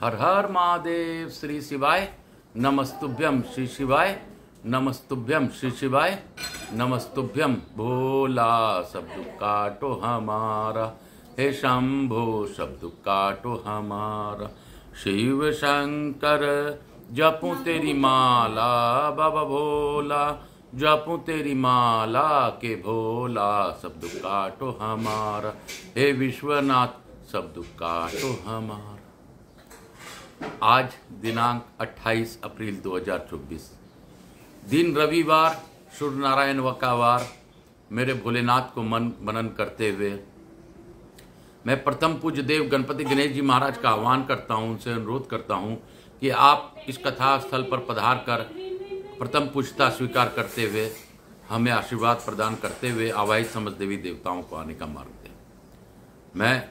हर हर महादेव। श्री शिवाय नमस्तुभ्यम। श्री शिवाय नमस्तुभ्यम। श्री शिवाय नमस्तुभ्यम। भोला सब दुख काटो हमारा, हे शंभो सब दुख काटो हमारा। शिव शंकर जपूं तेरी माला, बाबा भोला जपूं तेरी माला के भोला सब दुख काटो हमारा, हे विश्वनाथ सब दुख काटो हमारा। आज दिनांक 28 अप्रैल 2024, दिन रविवार, सूर्य नारायण वकावार। मेरे भोलेनाथ को मनन करते हुए मैं प्रथम पूज्य देव गणपति गणेश जी महाराज का आह्वान करता हूं, उनसे अनुरोध करता हूं कि आप इस कथा स्थल पर पधार कर प्रथम पूजता स्वीकार करते हुए हमें आशीर्वाद प्रदान करते हुए आवाहित समस्त देवी देवताओं को आने का मार्ग दें। मैं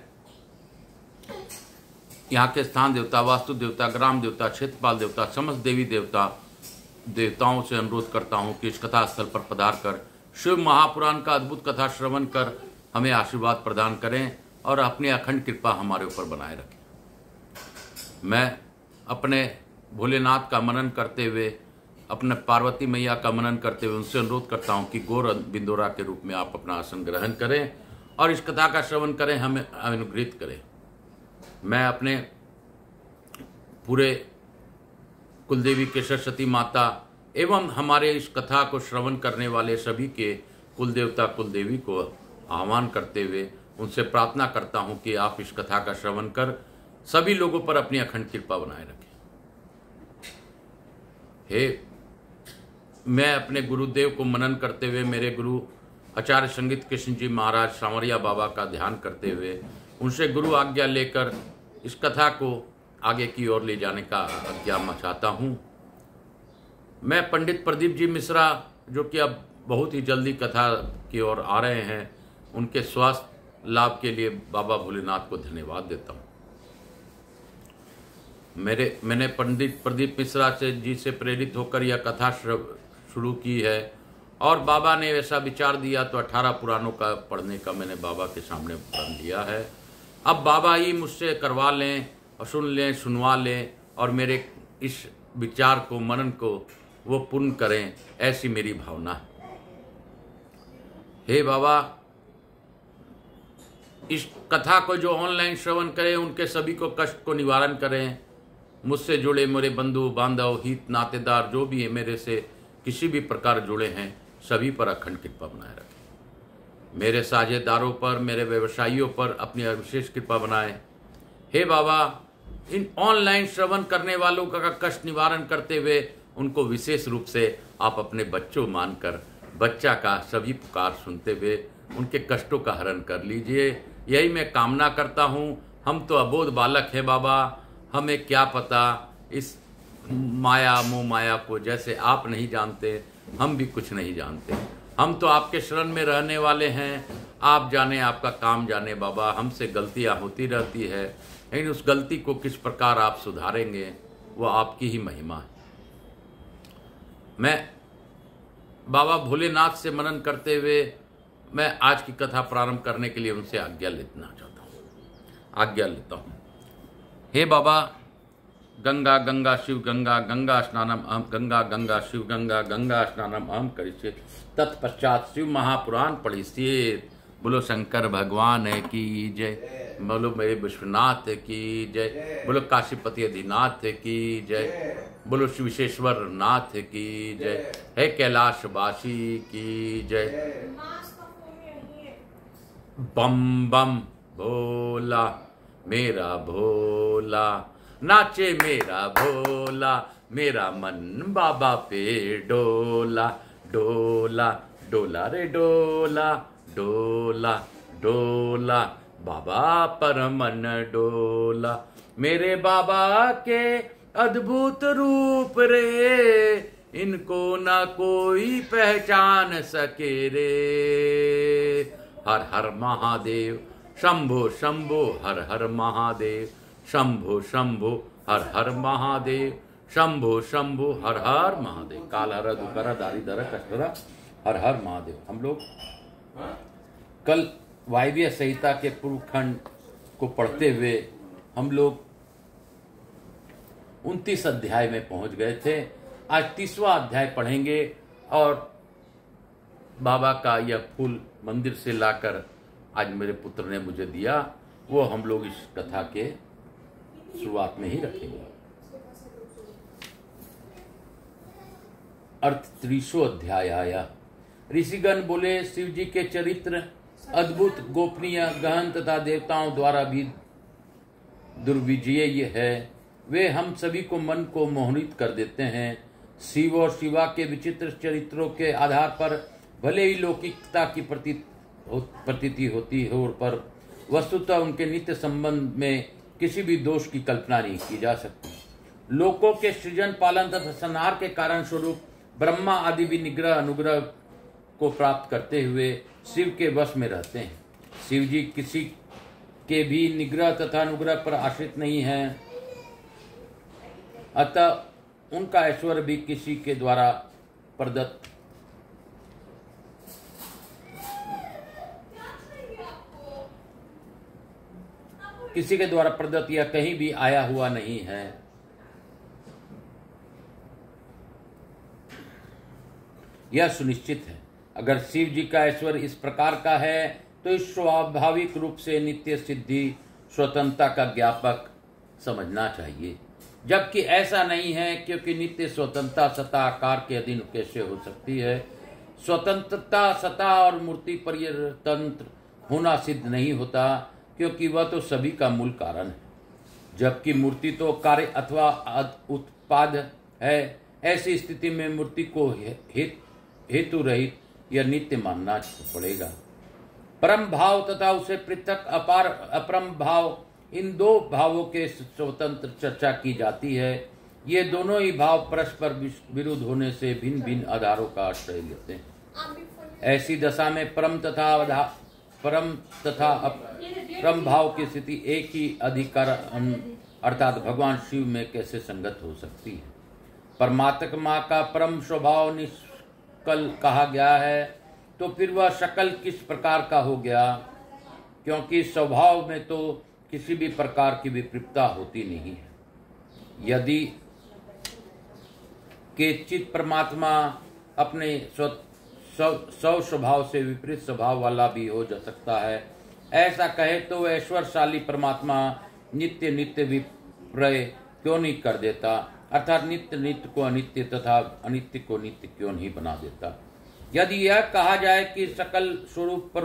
यहाँ के स्थान देवता, वास्तु देवता, ग्राम देवता, क्षेत्रपाल देवता, समस्त देवी देवताओं से अनुरोध करता हूँ कि इस कथा स्थल पर पधार कर शिव महापुराण का अद्भुत कथा श्रवण कर हमें आशीर्वाद प्रदान करें और अपनी अखंड कृपा हमारे ऊपर बनाए रखें। मैं अपने भोलेनाथ का मनन करते हुए, अपने पार्वती मैया का मनन करते हुए उनसे अनुरोध करता हूँ कि गौर बिंदोरा के रूप में आप अपना आसन ग्रहण करें और इस कथा का श्रवण करें, हमें अनुग्रहित करें। मैं अपने पूरे कुलदेवी के सरस्वती माता एवं हमारे इस कथा को श्रवण करने वाले सभी के कुलदेवता कुलदेवी को आह्वान करते हुए उनसे प्रार्थना करता हूं कि आप इस कथा का श्रवण कर सभी लोगों पर अपनी अखंड कृपा बनाए रखें। मैं अपने गुरुदेव को मनन करते हुए मेरे गुरु आचार्य संगीत कृष्ण जी महाराज सांवरिया बाबा का ध्यान करते हुए उनसे गुरु आज्ञा लेकर इस कथा को आगे की ओर ले जाने का आज्ञा मैं चाहता हूँ। मैं पंडित प्रदीप जी मिश्रा, जो कि अब बहुत ही जल्दी कथा की ओर आ रहे हैं, उनके स्वास्थ्य लाभ के लिए बाबा भोलेनाथ को धन्यवाद देता हूँ। मैंने पंडित प्रदीप मिश्रा जी से प्रेरित होकर यह कथा शुरू की है और बाबा ने ऐसा विचार दिया तो 18 पुराणों का पढ़ने का मैंने बाबा के सामने प्रण लिया है। अब बाबा ही मुझसे करवा लें और सुन लें, सुनवा लें और मेरे इस विचार को, मनन को वो पूर्ण करें, ऐसी मेरी भावना है। हे बाबा, इस कथा को जो ऑनलाइन श्रवण करें उनके सभी को कष्ट को निवारण करें। मुझसे जुड़े मेरे बंधु बांधव, हित नातेदार जो भी है मेरे से किसी भी प्रकार जुड़े हैं, सभी पर अखंड कृपा बनाए रखें। मेरे साझेदारों पर, मेरे व्यवसायियों पर अपनी विशेष कृपा बनाएं। हे बाबा, इन ऑनलाइन श्रवण करने वालों का कष्ट निवारण करते हुए उनको विशेष रूप से आप अपने बच्चों मानकर बच्चा का सभी पुकार सुनते हुए उनके कष्टों का हरण कर लीजिए। यही मैं कामना करता हूँ। हम तो अबोध बालक हैं बाबा, हमें क्या पता इस माया मोह माया को, जैसे आप नहीं जानते हम भी कुछ नहीं जानते। हम तो आपके शरण में रहने वाले हैं। आप जाने, आपका काम जाने बाबा। हमसे गलतियां होती रहती है, लेकिन उस गलती को किस प्रकार आप सुधारेंगे वो आपकी ही महिमा है। मैं बाबा भोलेनाथ से मनन करते हुए मैं आज की कथा प्रारंभ करने के लिए उनसे आज्ञा लेता हूँ। हे बाबा, गंगा गंगा शिव गंगा, गंगा स्नानम अहम, गंगा गंगा शिव गंगा, गंगा स्नानम अहम करिष्ये, तत्पश्चात शिव महापुराण पढ़िष्ये। बोलो शंकर भगवान की जय, बोलो मेरे विश्वनाथ की जय, बोलो काशीपति अधिनाथ की जय, बोलो विश्वेश्वर नाथ की जय, हे कैलाशवासी की जय। बम बम भोला मेरा भोला, नाचे मेरा भोला, मेरा मन बाबा पे डोला डोला डोला रे डोला डोला डोला, बाबा पर मन डोला। मेरे बाबा के अद्भुत रूप रे, इनको ना कोई पहचान सके रे। हर हर महादेव शंभो शंभो, हर हर महादेव शंभो शंभो, हर हर महादेव शंभो शंभो, हर हर महादेव। काल हर दुकर दारी दर कष्टरा, हर हर महादेव। हम लोग कल वायव्य संहिता के पूर्व खंड को पढ़ते हुए हम लोग 29 अध्याय में पहुंच गए थे। आज 30वां अध्याय पढ़ेंगे और बाबा का यह फूल मंदिर से लाकर आज मेरे पुत्र ने मुझे दिया, वो हम लोग इस कथा के शुरुआत में ही रखेंगे। अर्थ 30वां अध्याय आया। ऋषिगण बोले, शिव जी के चरित्र अद्भुत, गोपनीय, गहन तथा देवताओं द्वारा भी दुर्विजय है। वे हम सभी को मन को मोहित कर देते हैं। शिव और शिवा के विचित्र चरित्रों के आधार पर भले ही लौकिकता की प्रतीति होती हो, पर वस्तुतः उनके नित्य संबंध में किसी भी दोष की कल्पना नहीं की जा सकती। लोकों के सृजन, पालन तथा संहार के कारण स्वरूप ब्रह्मा आदि भी निग्रह अनुग्रह को प्राप्त करते हुए शिव के वश में रहते हैं। शिव जी किसी के भी निग्रह तथा अनुग्रह पर आश्रित नहीं हैं, अतः उनका ऐश्वर्य भी किसी के द्वारा प्रदत्त या कहीं भी आया हुआ नहीं है। यह सुनिश्चित है। अगर शिव जी का ऐश्वर्य इस प्रकार का है तो इस स्वाभाविक रूप से नित्य सिद्धि स्वतंत्रता का ज्ञापक समझना चाहिए, जबकि ऐसा नहीं है, क्योंकि नित्य स्वतंत्रता सत्ता आकार के अधीन कैसे हो सकती है। स्वतंत्रता सत्ता और मूर्ति परितंत्र होना सिद्ध नहीं होता, क्योंकि वह तो सभी का मूल कारण है, जबकि मूर्ति तो कार्य अथवा उत्पाद है। ऐसी स्थिति में मूर्ति को हेतु रहित यह नित्य मानना पड़ेगा। परम भाव तथा उसे पृथक अपरम भाव, इन दो भावों के स्वतंत्र चर्चा की जाती है। ये दोनों ही भाव परस्पर विरुद्ध होने से भिन्न भिन्न आधारों का आश्रय लेते हैं। ऐसी दशा में परम तथा अपरम भाव की स्थिति एक ही अधिकार अर्थात भगवान शिव में कैसे संगत हो सकती है। परमात्मा का परम स्वभाव निष्कल कहा गया है, तो फिर वह शकल किस प्रकार का हो गया, क्योंकि स्वभाव में तो किसी भी प्रकार की विपरीतता होती नहीं है। यदि केचित परमात्मा अपने स्व स्वभाव से विपरीत स्वभाव वाला भी हो जा सकता है, ऐसा कहे तो ऐश्वर्यशाली परमात्मा नित्य नित्य विपर्य क्यों नहीं कर देता, अर्थात नित्य नित्य को अनित्य तथा अनित्य को नित्य क्यों नहीं बना देता। यदि यह कहा जाए कि सकल स्वरूप पर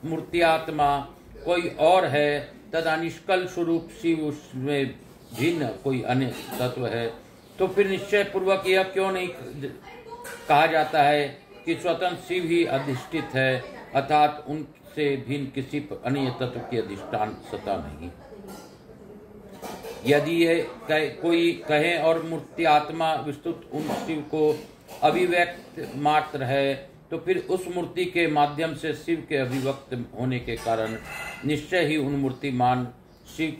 मूर्त्यात्मा कोई और है तथा निष्कल स्वरूप शिव उसमें भिन्न कोई अन्य तत्व है, तो फिर निश्चय पूर्वक यह क्यों नहीं कहा जाता है कि स्वतंत्र शिव ही अधिष्ठित है, अर्थात उनसे भिन्न किसी अन्य तत्व की अधिष्ठान सत्ता नहीं। यदि यह कोई कहे और मूर्त्यात्मा विस्तृत उन शिव को अभिव्यक्त मात्र है, तो फिर उस मूर्ति के माध्यम से शिव के अभिव्यक्त होने के कारण निश्चय ही उन मूर्तिमान शिव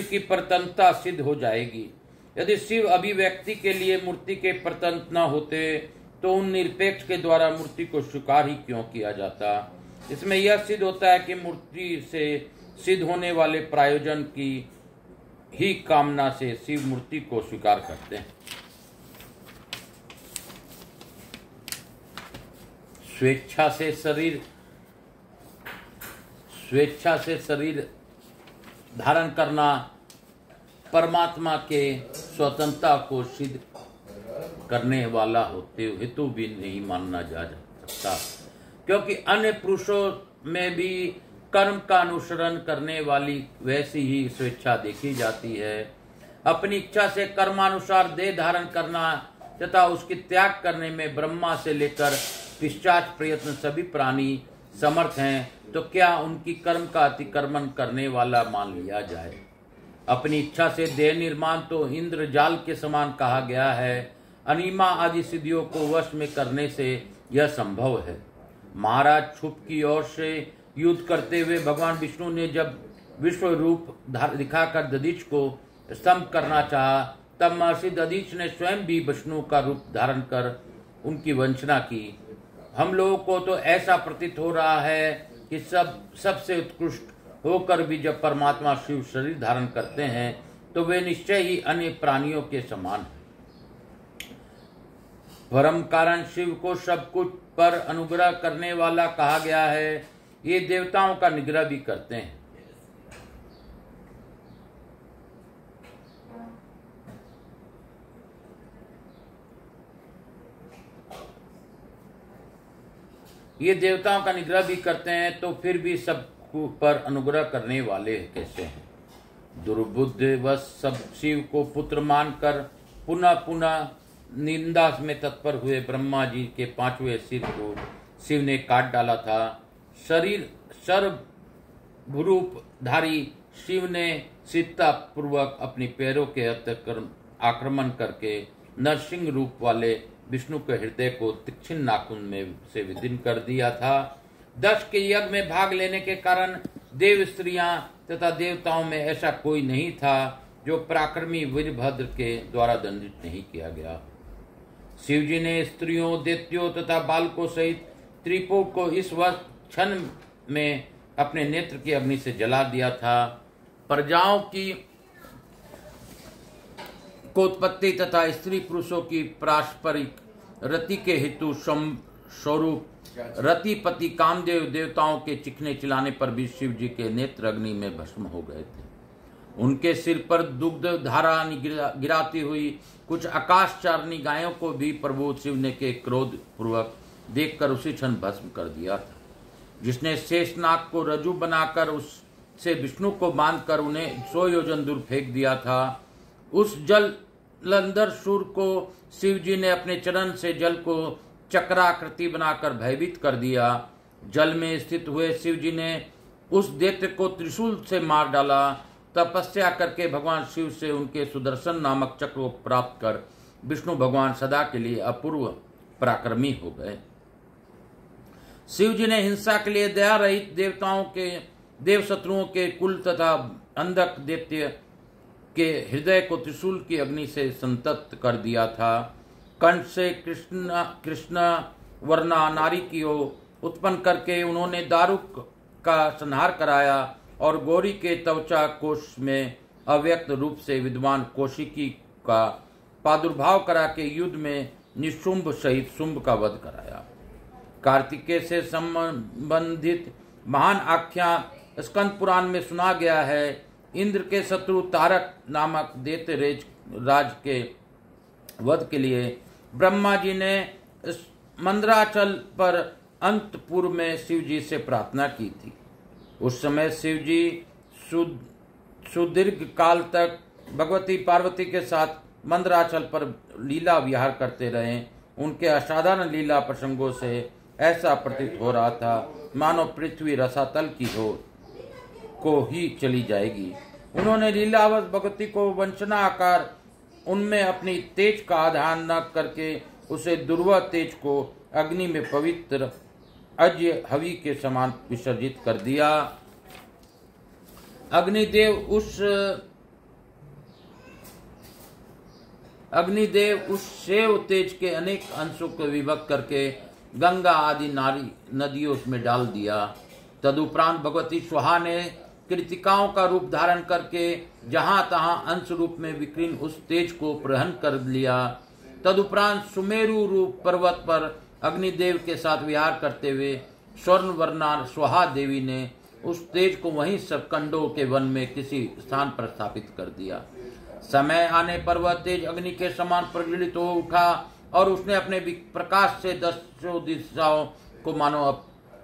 की परतंत्रता सिद्ध हो जाएगी। यदि शिव अभिव्यक्ति के लिए मूर्ति के परतंत्र न होते तो उन निरपेक्ष के द्वारा मूर्ति को स्वीकार ही क्यों किया जाता। इसमें यह सिद्ध होता है कि मूर्ति से सिद्ध होने वाले प्रयोजन की ही कामना से शिव मूर्ति को स्वीकार करते हैं। स्वेच्छा से शरीर धारण करना परमात्मा के स्वतंत्रता को सिद्ध करने वाला होते हेतु भी नहीं माना जा सकता, क्योंकि अन्य पुरुषों में भी कर्म का अनुसरण करने वाली वैसी ही स्वेच्छा देखी जाती है। अपनी इच्छा से कर्मानुसार देह धारण करना तथा उसकी त्याग करने में ब्रह्मा से लेकर पिशाच प्रयत्न सभी प्राणी समर्थ हैं, तो क्या उनकी कर्म का अतिक्रमण करने वाला मान लिया जाए। अपनी इच्छा से देह निर्माण तो इंद्रजाल के समान कहा गया है। अनिमा आदि सिद्धियों को वश में करने से यह संभव है। महाराज छुप की ओर से युद्ध करते हुए भगवान विष्णु ने जब विश्व रूप दिखाकर दधीच को स्तंभ करना चाहा, तब महर्षि दधीच ने स्वयं भी विष्णु का रूप धारण कर उनकी वंचना की। हम लोगों को तो ऐसा प्रतीत हो रहा है कि सबसे उत्कृष्ट होकर भी जब परमात्मा शिव शरीर धारण करते हैं तो वे निश्चय ही अन्य प्राणियों के समान हैं। परम कारण शिव को सब कुछ पर अनुग्रह करने वाला कहा गया है। ये देवताओं का निग्रह भी करते हैं। ये देवताओं का निग्रह भी करते हैं तो फिर भी सब पर अनुग्रह करने वाले कैसे हैं? दुर्बुद्धि वश सब शिव को पुत्र मानकर पुनः पुनः निंदा में तत्पर हुए ब्रह्मा जी के 5वें सिर को शिव ने काट डाला था। शरीर सर्वरूपधारी शिव ने सीता पूर्वक अपनी पैरों के आक्रमण करके नरसिंह रूप वाले विष्णु के हृदय को तीक्ष्ण नाखून में से विदीर्ण कर दिया था। दक्ष के यज्ञ में भाग लेने के कारण देव स्त्रियां तथा देवताओं में ऐसा कोई नहीं था जो पराक्रमी वीरभद्र के द्वारा दंडित नहीं किया गया। शिव जी ने स्त्रियों, दैत्यों तथा बालकों सहित त्रिपों को इस वर्ष क्षण में अपने नेत्र की अग्नि से जला दिया था। प्रजाओं की कोत्पत्ति तथा स्त्री पुरुषों की पारस्परिक रति के हेतु स्वरूप रतिपति कामदेव देवताओं के चिखने चिल्लाने पर भी शिव जी के नेत्र अग्नि में भस्म हो गए थे। उनके सिर पर दुग्ध धारा गिराती हुई कुछ आकाशचारिणी गायों को भी प्रभु शिव ने के क्रोध पूर्वक देखकर उसी क्षण भस्म कर दिया था। जिसने शेषनाग को रज्जु बनाकर उससे विष्णु को बांधकर उन्हें 100 योजन दूर फेंक दिया था, उस जलंधर सूर को शिव जी ने अपने चरण से जल को चक्राकृति बनाकर भयभीत कर दिया। जल में स्थित हुए शिव जी ने उस दैत्य को त्रिशूल से मार डाला। तपस्या करके भगवान शिव से उनके सुदर्शन नामक चक्र को प्राप्त कर विष्णु भगवान सदा के लिए अपूर्व पराक्रमी हो गए। शिव जी ने हिंसा के लिए दया रहित देवताओं के देव शत्रुओं के कुल तथा अंधक दैत्य के हृदय को त्रिशूल की अग्नि से संतप्त कर दिया था। कंठ से कृष्ण वर्णा नारी की ओर उत्पन्न करके उन्होंने दारुक का संहार कराया और गौरी के त्वचा कोश में अव्यक्त रूप से विद्वान कौशिकी का प्रादुर्भाव करा के युद्ध में निशुंभ सहित शुंभ का वध कराया। कार्तिकेय से संबंधित महान आख्यान स्कंद पुराण में सुना गया है। इंद्र के शत्रु तारक नामक दैत्य राज के वध के लिए ब्रह्मा जी ने मंदराचल पर अंतपुर में शिव जी से प्रार्थना की थी। उस समय शिव जी सुदीर्घ काल तक भगवती पार्वती के साथ मंदराचल पर लीला विहार करते रहे। उनके असाधारण लीला प्रसंगों से ऐसा प्रतीत हो रहा था मानो पृथ्वी रसातल की ओर को ही चली जाएगी। उन्होंने लीलावश भगवती को वंचना आकार उनमें अपनी तेज का आधान न करके उसे दुर्वा तेज को अग्नि में पवित्र अज्य हवि के समान विसर्जित कर दिया। अग्निदेव उस शिव तेज के अनेक अंशों को विभक्त करके गंगा आदि नदियों में डाल दिया। तदुपरांत भगवती स्वाहा ने कृतिकाओं का रूप धारण करके जहां तहां अंश रूप में विकीर्ण उस तेज को प्रहन कर लिया। तदुपरांत सुमेरु रूप पर्वत पर अग्निदेव के साथ विहार करते हुए स्वर्ण वर्णा स्वाहा देवी ने उस तेज को वहीं सरकंडों के वन में किसी स्थान पर स्थापित कर दिया। समय आने पर वह तेज अग्नि के समान प्रज्वलित हो उठा और उसने अपने प्रकाश से 10 दिशाओं को मानो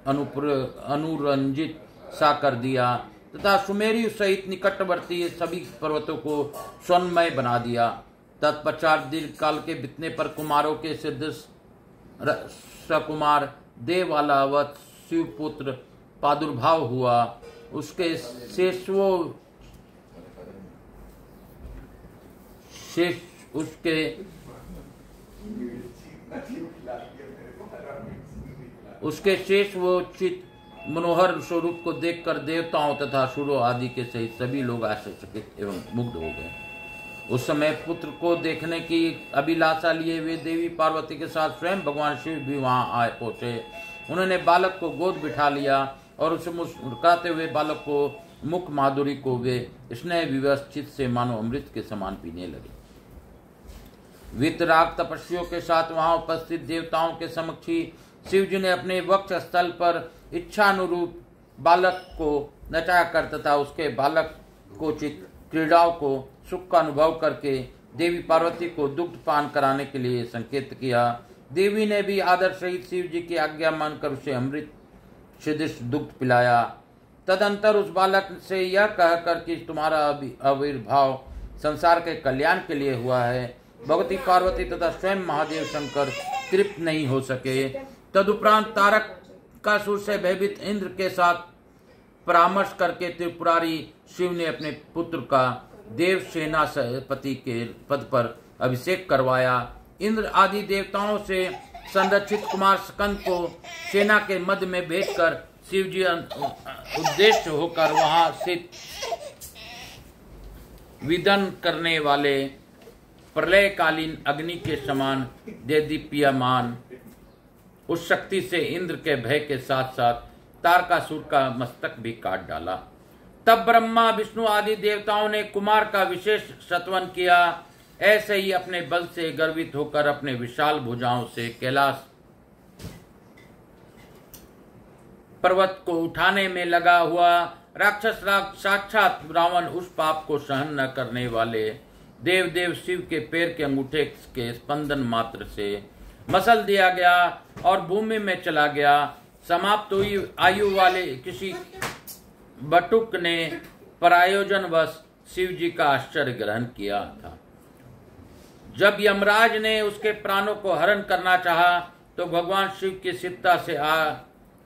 अनुरंजित सा कर दिया तथा सुमेरु सहित निकटवर्ती सभी पर्वतों को स्वर्णमय बना दिया। तत्पश्चात दीर्घ काल के बीतने पर कुमारों के सिद्ध सकुमार देवालावत शिवपुत्र प्रादुर्भाव हुआ। उसके शेष वो चित मनोहर स्वरूप को देखकर देवताओं तथा असुरों आदि के सहित सभी लोग आश्चर्यचकित एवं मुग्ध हो गए। उस समय पुत्र को देखने की अभिलाषा लिए वे देवी पार्वती के साथ स्वयं भगवान शिव भी वहां आए पहुंचे। उन्होंने बालक को गोद बिठा लिया और उसे मुस्कुराते हुए बालक को मुख माधुरी को वे स्नेह विवश से मानो अमृत के समान पीने लगे। वितराग तपस्वियों के साथ वहां उपस्थित देवताओं के समक्ष ही शिव जी ने अपने वक्ष स्थल पर इच्छानुरूप बालक को नचाकर तथा उसके बालक को क्रीड़ाओं को सुख का अनुभव करके देवी पार्वती को दुग्ध पान कराने के लिए संकेत किया। देवी ने भी आदर सहित शिव जी की आज्ञा मानकर उसे अमृत सदृश दुग्ध पिलाया। तदंतर उस बालक से यह कहकर कि तुम्हारा आविर्भाव संसार के कल्याण के लिए हुआ है, भगवती पार्वती तथा स्वयं महादेव शंकर तृप्त नहीं हो सके। तदुपरांत तारकासुर से भयभीत इंद्र के साथ परामर्श करके त्रिपुरारी शिव ने अपने पुत्र का देव सेनापति के पद पर अभिषेक करवाया। इंद्र आदि देवताओं से संरक्षित कुमार स्कंद को सेना के मध्य में भेजकर शिव जी उद्देश्य होकर वहां से विदन करने वाले प्रलयकालीन अग्नि के समान देदीप्यमान उस शक्ति से इंद्र के भय के साथ साथ तारकासुर का मस्तक भी काट डाला। तब ब्रह्मा विष्णु आदि देवताओं ने कुमार का विशेष स्तवन किया। ऐसे ही अपने बल से गर्वित होकर अपने विशाल भुजाओं से कैलाश पर्वत को उठाने में लगा हुआ राक्षस साक्षात रावण उस पाप को सहन न करने वाले देव शिव के पैर के अंगूठे के स्पंदन मात्र से मसल दिया गया और भूमि में चला गया। समाप्त हुई आयु वाले किसी बटुक ने प्रायोजनवश शिव जी का आश्चर्य ग्रहण किया था। जब यमराज ने उसके प्राणों को हरण करना चाहा तो भगवान शिव की सित्ता से आ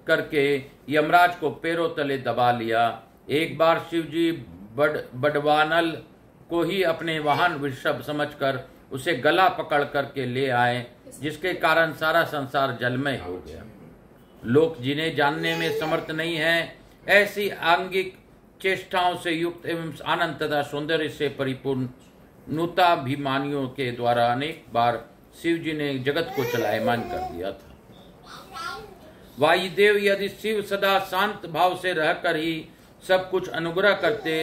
करके यमराज को पैरों तले दबा लिया। एक बार शिव जी बड़वानल को ही अपने वाहन वृषभ समझकर उसे गला पकड़ करके ले आए, जिसके कारण सारा संसार जलमय हो गया। लोग जिन्हें जानने में समर्थ नहीं है, ऐसी आंगिक चेष्टाओं से युक्त एवं आनंद तथा सौंदर्य से परिपूर्ण नूताभिमानियों के द्वारा अनेक बार शिव जी ने जगत को चलायमान कर दिया था। वायुदेव यदि शिव सदा शांत भाव से रहकर ही सब कुछ अनुग्रह करते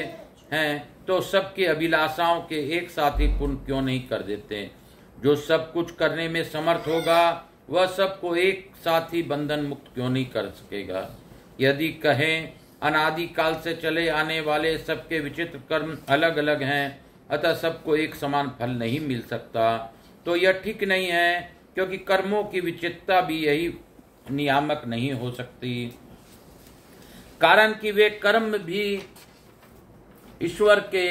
हैं तो सबकी अभिलाषाओं के एक साथ ही पूर्ण क्यों नहीं कर देते। जो सब कुछ करने में समर्थ होगा वह सबको एक साथ ही बंधन मुक्त क्यों नहीं कर सकेगा। यदि कहें अनादि काल से चले आने वाले सबके विचित्र कर्म अलग अलग हैं, अतः सबको एक समान फल नहीं मिल सकता, तो यह ठीक नहीं है, क्योंकि कर्मों की विचित्रता भी यही नियामक नहीं हो सकती। कारण कि वे कर्म भी ईश्वर के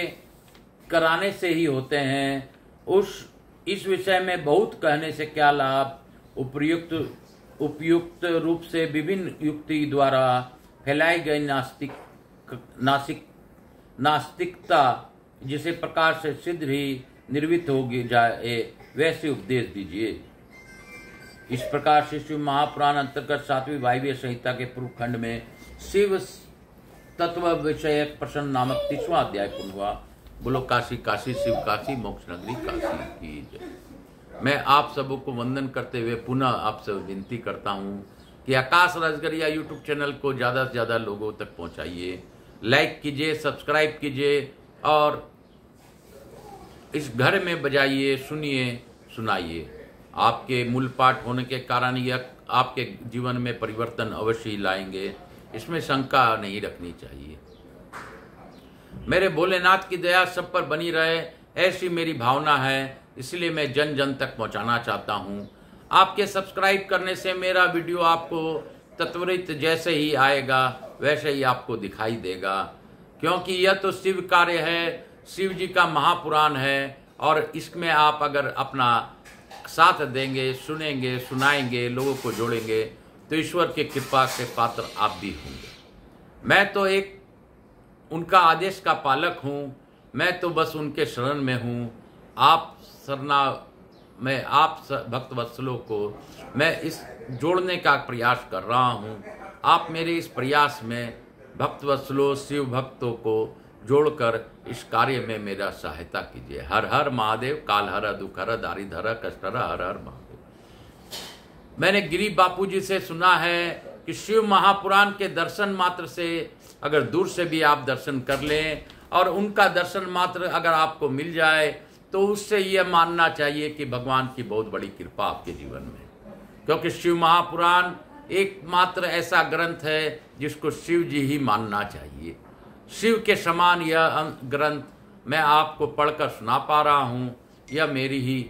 कराने से ही होते हैं। इस विषय में बहुत कहने से क्या लाभ। उपयुक्त रूप से विभिन्न युक्ति द्वारा फैलाई गई नास्तिकता जिसे प्रकार से सिद्ध ही निर्वित होगी जाए, वैसे उपदेश दीजिए। इस प्रकार से शिव महापुराण अंतर्गत 7वीं वायव्य संहिता के पूर्व खंड में शिव तत्व विषयक प्रश्न नामक 30वां अध्याय पूर्ण हुआ। बोलो काशी काशी शिव काशी मोक्ष नगरी काशी की जय। मैं आप सबों को वंदन करते हुए पुनः आपसे विनती करता हूं कि आकाश राजगरिया यूट्यूब चैनल को ज़्यादा से ज़्यादा लोगों तक पहुंचाइए, लाइक कीजिए, सब्सक्राइब कीजिए और इस घर में बजाइए, सुनिए, सुनाइए। आपके मूल पाठ होने के कारण यह आपके जीवन में परिवर्तन अवश्य लाएंगे, इसमें शंका नहीं रखनी चाहिए। मेरे भोलेनाथ की दया सब पर बनी रहे, ऐसी मेरी भावना है, इसलिए मैं जन जन तक पहुंचाना चाहता हूं। आपके सब्सक्राइब करने से मेरा वीडियो आपको तत्वरित जैसे ही आएगा वैसे ही आपको दिखाई देगा, क्योंकि यह तो शिव कार्य है, शिव जी का महापुराण है, और इसमें आप अगर अपना साथ देंगे, सुनेंगे, सुनाएंगे, लोगों को जोड़ेंगे तो ईश्वर के कृपा के पात्र आप भी होंगे। मैं तो एक उनका आदेश का पालक हूँ, मैं तो बस उनके शरण में हूँ। मैं आप भक्त वत्सलों को मैं इस जोड़ने का प्रयास कर रहा हूँ। आप मेरे इस प्रयास में भक्त वत्सलों, शिव भक्तों को जोड़कर इस कार्य में मेरा सहायता कीजिए। हर हर महादेव, काल हर दुख हर, दारिद्र कष्ट हर, हर हर महादेव। मैंने गिरी बापू जी से सुना है कि शिव महापुराण के दर्शन मात्र से अगर दूर से भी आप दर्शन कर लें और उनका दर्शन मात्र अगर आपको मिल जाए तो उससे यह मानना चाहिए कि भगवान की बहुत बड़ी कृपा आपके जीवन में, क्योंकि शिव महापुराण एकमात्र ऐसा ग्रंथ है जिसको शिव जी ही मानना चाहिए। शिव के समान यह ग्रंथ मैं आपको पढ़कर सुना पा रहा हूँ, यह मेरी ही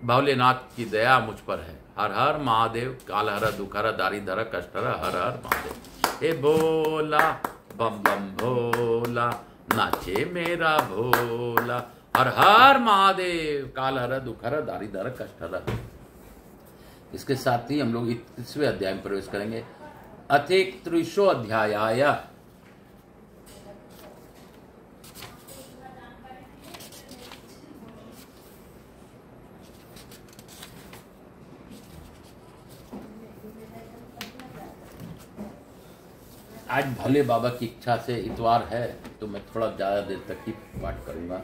भोलेनाथ की दया मुझ पर है। हर हर महादेव, काल हर दुख हर दारिधर कष्ट हर, हर हर महादेव। हे भोला बम बम भोला, नाचे मेरा भोला, हर हर महादेव, काल हर दुख हर दारिधर कष्ट हर। इसके साथ ही हम लोग 21वें अध्याय में प्रवेश करेंगे। अथेक त्रिशो अध्यायाय। आज भोले बाबा की इच्छा से इतवार है तो मैं थोड़ा ज्यादा देर तक ही पाठ करूंगा।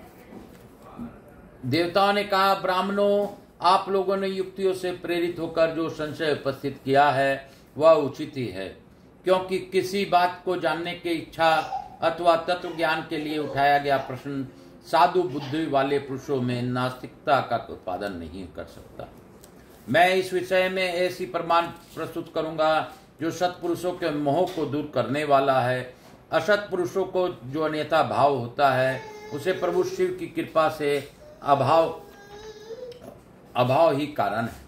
देवताओं ने कहा, ब्राह्मणों, आप लोगों ने युक्तियों से प्रेरित होकर जो संशय उपस्थित किया है वह उचित ही है, क्योंकि किसी बात को जानने की इच्छा अथवा तत्व ज्ञान के लिए उठाया गया प्रश्न साधु बुद्धि वाले पुरुषों में नास्तिकता का उत्पादन नहीं कर सकता। मैं इस विषय में ऐसी प्रमाण प्रस्तुत करूंगा जो सत्पुरुषों के मोह को दूर करने वाला है। असत पुरुषों को जो अन्यथा भाव होता है उसे प्रभु शिव की कृपा से अभाव ही कारण है।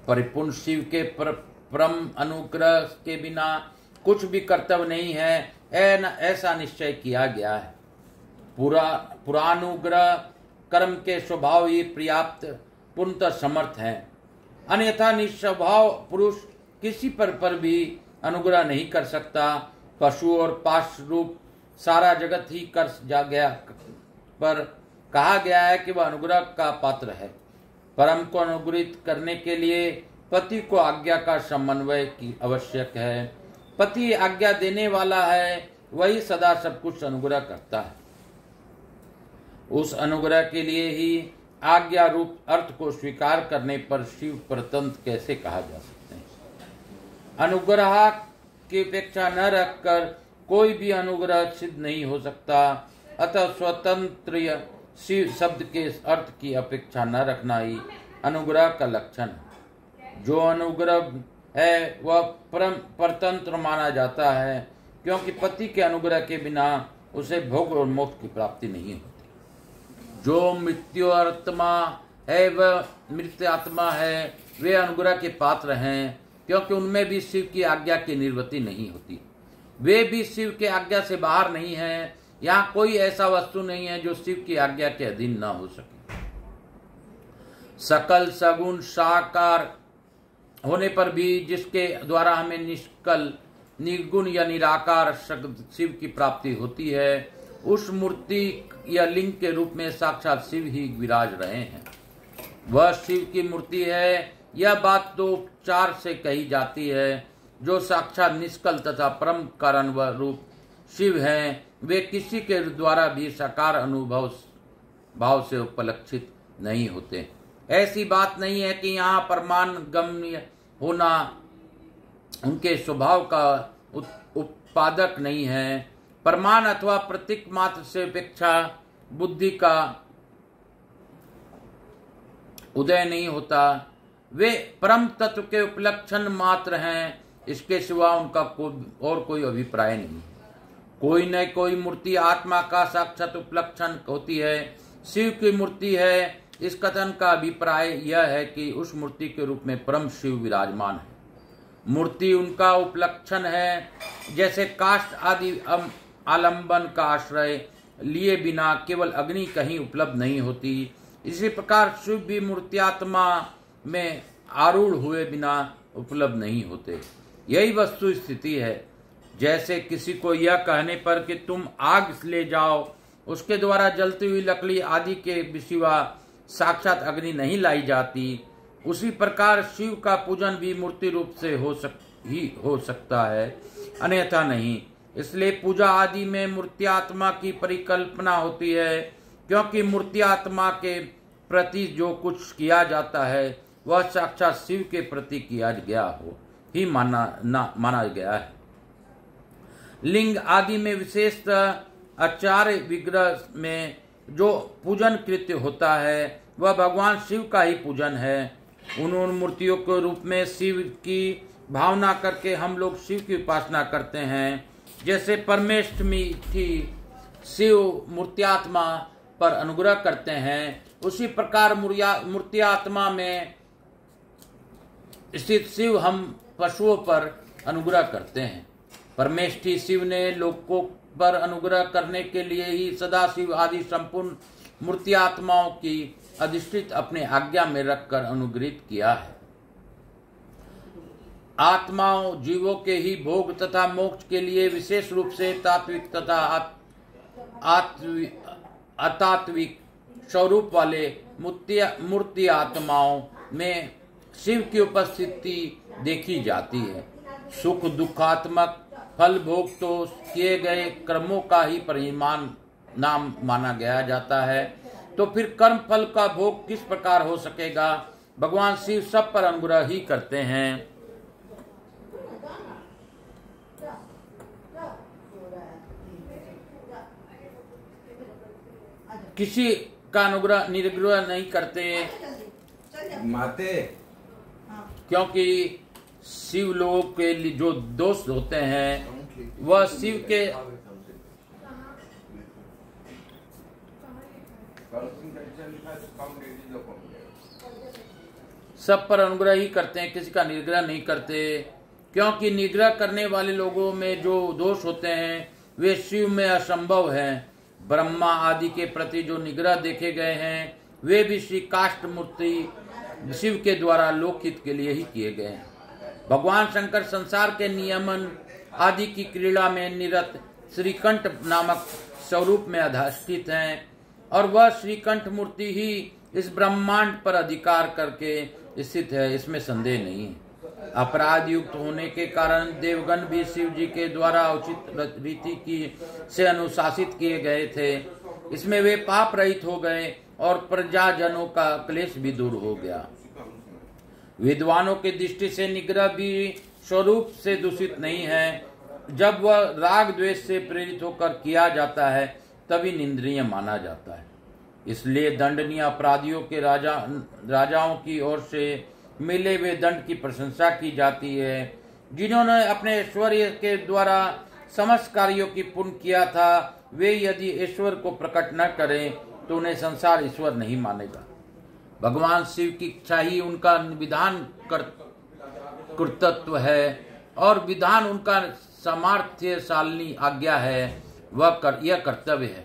परिपूर्ण शिव के परम अनुग्रह के बिना कुछ भी कर्तव्य नहीं है, ऐसा निश्चय किया गया है। पुरानुग्रह कर्म के स्वभाव ही पर्याप्त पूर्णतः समर्थ है, अन्यथा निस्वभाव पुरुष किसी पर भी अनुग्रह नहीं कर सकता। पशु और पाश रूप सारा जगत ही कर जा गया पर कहा गया है कि वह अनुग्रह का पात्र है। परम को अनुग्रहित करने के लिए पति को आज्ञा का समन्वय की आवश्यक है। पति आज्ञा देने वाला है, वही सदा सब कुछ अनुग्रह करता है। उस अनुग्रह के लिए ही आज्ञा रूप अर्थ को स्वीकार करने पर शिव परतंत्र कैसे कहा जा सकते हैं। अनुग्रह की अपेक्षा न रखकर कोई भी अनुग्रह सिद्ध नहीं हो सकता, अतः स्वतंत्र शिव शब्द के अर्थ की अपेक्षा न रखना ही अनुग्रह का लक्षण है। जो अनुग्रह है वह परतंत्र माना जाता है, क्योंकि पति के अनुग्रह के बिना उसे भोग और मोक्ष की प्राप्ति नहीं होती। जो मृत्यु आत्मा है वह मृत आत्मा है, वे अनुग्रह के पात्र हैं, क्योंकि उनमें भी शिव की आज्ञा की निर्वृत्ति नहीं होती। वे भी शिव के आज्ञा से बाहर नहीं हैं। यहाँ कोई ऐसा वस्तु नहीं है जो शिव की आज्ञा के अधीन न हो सके। सकल सगुण साकार होने पर भी जिसके द्वारा हमें निष्कल निर्गुण या निराकार शिव की प्राप्ति होती है, उस मूर्ति या लिंग के रूप में साक्षात शिव ही विराज रहे हैं। वह शिव की मूर्ति है, यह बात तो उपचार से कही जाती है। जो साक्षात निष्कल तथा परम कारण व रूप शिव हैं, वे किसी के द्वारा भी साकार अनुभव भाव से उपलक्षित नहीं होते। ऐसी बात नहीं है कि यहाँ परमान गम्य होना उनके स्वभाव का उत्पादक नहीं है। प्रमाण अथवा प्रतीक मात्र से अपेक्षा बुद्धि का उदय नहीं होता। वे परम तत्व के उपलक्षण मात्र हैं, इसके सिवा उनका और कोई अभिप्राय नहीं। कोई न कोई मूर्ति आत्मा का साक्षात उपलक्षण होती है। शिव की मूर्ति है, इस कथन का अभिप्राय यह है कि उस मूर्ति के रूप में परम शिव विराजमान है। मूर्ति उनका उपलक्षण है। जैसे काष्ठ आदि आलंबन का आश्रय लिए बिना केवल अग्नि कहीं उपलब्ध नहीं होती, इसी प्रकार शिव भी मूर्त्यात्मा में आरूढ़ हुए बिना उपलब्ध नहीं होते। यही वस्तु स्थिति है। जैसे किसी को यह कहने पर कि तुम आग ले जाओ, उसके द्वारा जलती हुई लकड़ी आदि के सिवा साक्षात अग्नि नहीं लाई जाती, उसी प्रकार शिव का पूजन भी मूर्ति रूप से हो सकता है, अन्यथा नहीं। इसलिए पूजा आदि में मूर्त्यात्मा की परिकल्पना होती है, क्योंकि मूर्त्यात्मा के प्रति जो कुछ किया जाता है वह साक्षात शिव के प्रति किया गया हो ही माना गया है। लिंग आदि में विशेषतः आचार्य विग्रह में जो पूजन कृत्य होता है वह भगवान शिव का ही पूजन है। उन मूर्तियों के रूप में शिव की भावना करके हम लोग शिव की उपासना करते हैं। जैसे परमेष्ठमी थी, शिव मूर्त्यात्मा पर अनुग्रह करते हैं, उसी प्रकार मूर्त्यात्मा में स्थित शिव हम पशुओं पर अनुग्रह करते हैं। परमेष्ठी शिव ने लोगों पर अनुग्रह करने के लिए ही सदाशिव आदि संपूर्ण मूर्त्यात्माओं की अधिष्ठित अपने आज्ञा में रखकर अनुग्रहित किया है। आत्माओं जीवों के ही भोग तथा मोक्ष के लिए विशेष रूप से तात्विक तथा अतात्विक स्वरूप वाले मूर्ति आत्माओं में शिव की उपस्थिति देखी जाती है। सुख दुखात्मक फल भोग तो किए गए कर्मों का ही परिमाण नाम माना गया जाता है, तो फिर कर्म फल का भोग किस प्रकार हो सकेगा। भगवान शिव सब पर अनुग्रह ही करते हैं। किसी का अनुग्रह निग्रह नहीं करते माते, क्योंकि शिव लोगों के लिए जो दोष होते हैं वह शिव के सब पर अनुग्रह ही करते हैं, किसी का निग्रह नहीं करते। क्योंकि निग्रह करने वाले लोगों में जो दोष होते हैं वे शिव में असंभव हैं। ब्रह्मा आदि के प्रति जो निग्रह देखे गए हैं वे भी श्री काष्ठ मूर्ति शिव के द्वारा लोकहित के लिए ही किए गए हैं। भगवान शंकर संसार के नियमन आदि की क्रीड़ा में निरत श्रीकंठ नामक स्वरूप में अधिष्ठित हैं और वह श्रीकंठ मूर्ति ही इस ब्रह्मांड पर अधिकार करके स्थित है, इसमें संदेह नहीं है। अपराध युक्त होने के कारण देवगण भी शिव जी के द्वारा उचित रीति की से अनुशासित किए गए थे। इसमें वे पाप रहित हो गए और प्रजाजनों का क्लेश भी दूर हो गया। विद्वानों की दृष्टि से निग्रह भी स्वरूप से दूषित नहीं है। जब वह राग द्वेष से प्रेरित होकर किया जाता है तभी निंदनीय माना जाता है। इसलिए दंडनीय अपराधियों के राजाओं की ओर से मिले हुए दंड की प्रशंसा की जाती है। जिन्होंने अपने ऐश्वर्य के द्वारा समस्त कार्यों की पुण्य किया था, वे यदि ईश्वर को प्रकट न करें तो उन्हें संसार ईश्वर नहीं मानेगा। भगवान शिव की इच्छा ही उनका विधान कर्तृत्व है और विधान उनका सामर्थ्यशालिनी आज्ञा है। यह कर्तव्य है